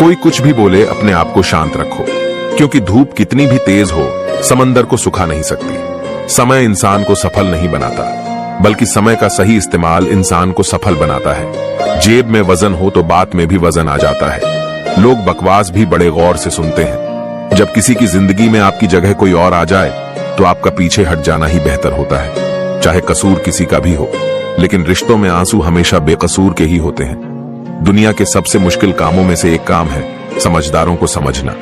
कोई कुछ भी बोले, अपने आप को शांत रखो, क्योंकि धूप कितनी भी तेज हो समंदर को सुखा नहीं सकती। समय इंसान को सफल नहीं बनाता, बल्कि समय का सही इस्तेमाल इंसान को सफल बनाता है। जेब में वजन हो तो बात में भी वजन आ जाता है। लोग बकवास भी बड़े गौर से सुनते हैं। जब किसी की जिंदगी में आपकी जगह कोई और आ जाए तो आपका पीछे हट जाना ही बेहतर होता है। चाहे कसूर किसी का भी हो, लेकिन रिश्तों में आंसू हमेशा बेकसूर के ही होते हैं। दुनिया के सबसे मुश्किल कामों में से एक काम है समझदारों को समझना।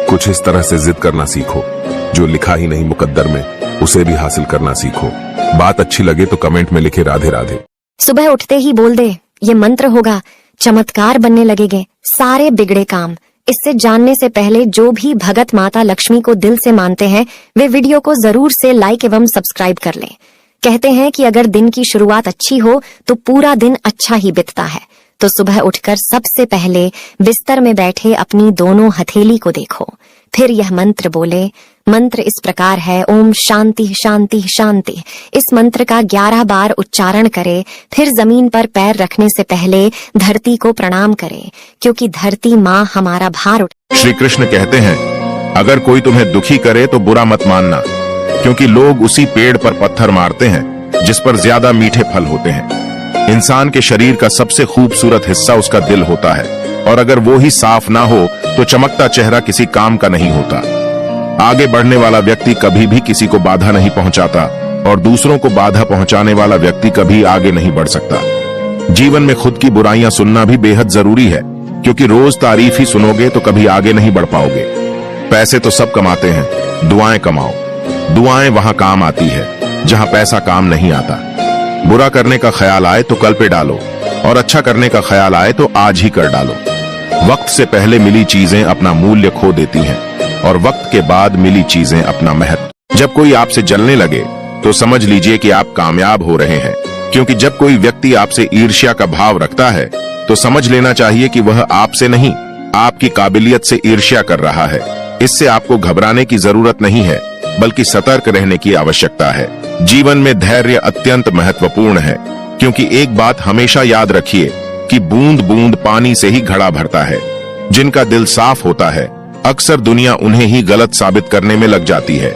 कुछ इस तरह से जिद करना सीखो, जो लिखा ही नहीं मुकद्दर में उसे भी हासिल करना सीखो। बात अच्छी लगे तो कमेंट में लिखे राधे राधे। सुबह उठते ही बोल दे ये मंत्र होगा, चमत्कार बनने लगेंगे सारे बिगड़े काम। इससे जानने से पहले जो भी भगत माता लक्ष्मी को दिल से मानते हैं वे वीडियो को जरूर से लाइक एवं सब्सक्राइब कर लें। कहते हैं कि अगर दिन की शुरुआत अच्छी हो तो पूरा दिन अच्छा ही बीतता है। तो सुबह उठकर सबसे पहले बिस्तर में बैठे अपनी दोनों हथेली को देखो, फिर यह मंत्र बोले। मंत्र इस प्रकार है, ओम शांति शांति शांति। इस मंत्र का 11 बार उच्चारण करे। फिर जमीन पर पैर रखने से पहले धरती को प्रणाम करे, क्योंकि धरती माँ हमारा भार उठ। श्री कृष्ण कहते हैं, अगर कोई तुम्हें दुखी करे तो बुरा मत मानना, क्योंकि लोग उसी पेड़ पर पत्थर मारते हैं जिस पर ज्यादा मीठे फल होते हैं। इंसान के शरीर का सबसे खूबसूरत हिस्सा उसका दिल होता है, और अगर वो ही साफ ना हो तो चमकता चेहरा किसी काम का नहीं होता। आगे बढ़ने वाला व्यक्ति कभी भी किसी को बाधा नहीं पहुंचाता, और दूसरों को बाधा पहुंचाने वाला व्यक्ति कभी आगे नहीं बढ़ सकता। जीवन में खुद की बुराइयां सुनना भी बेहद जरूरी है, क्योंकि रोज तारीफ ही सुनोगे तो कभी आगे नहीं बढ़ पाओगे। पैसे तो सब कमाते हैं, दुआएं कमाओ। दुआएं वहां काम आती है जहां पैसा काम नहीं आता। बुरा करने का ख्याल आए तो कल पे डालो, और अच्छा करने का ख्याल आए तो आज ही कर डालो। वक्त से पहले मिली चीजें अपना मूल्य खो देती हैं, और वक्त के बाद मिली चीजें अपना महत्व। जब कोई आपसे जलने लगे तो समझ लीजिए कि आप कामयाब हो रहे हैं, क्योंकि जब कोई व्यक्ति आपसे ईर्ष्या का भाव रखता है तो समझ लेना चाहिए कि वह आपसे नहीं, आपकी काबिलियत से ईर्ष्या कर रहा है। इससे आपको घबराने की जरूरत नहीं है, बल्कि सतर्क रहने की आवश्यकता है। जीवन में धैर्य अत्यंत महत्वपूर्ण है, क्योंकि एक बात हमेशा याद रखिए कि बूंद बूंद पानी से ही घड़ा भरता है। जिनका दिल साफ होता है अक्सर दुनिया उन्हें ही गलत साबित करने में लग जाती है।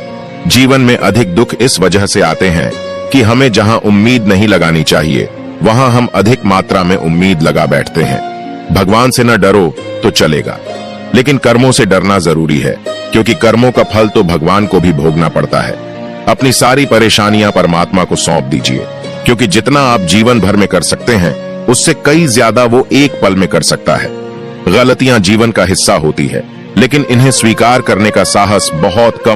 जीवन में अधिक दुख इस वजह से आते हैं कि हमें जहां उम्मीद नहीं लगानी चाहिए वहां हम अधिक मात्रा में उम्मीद लगा बैठते हैं। भगवान से न डरो तो चलेगा, लेकिन कर्मों से डरना जरूरी है, क्योंकि कर्मों का फल तो भगवान को भी भोगना पड़ता है। अपनी सारी परेशानियां परमात्मा को सौंप दीजिए, क्योंकि जितना आप जीवन भर में कर सकते हैं उससे कई ज्यादा वो एक पल में कर सकता है। गलतियां जीवन का हिस्सा होती है, लेकिन इन्हें स्वीकार करने का साहस बहुत कम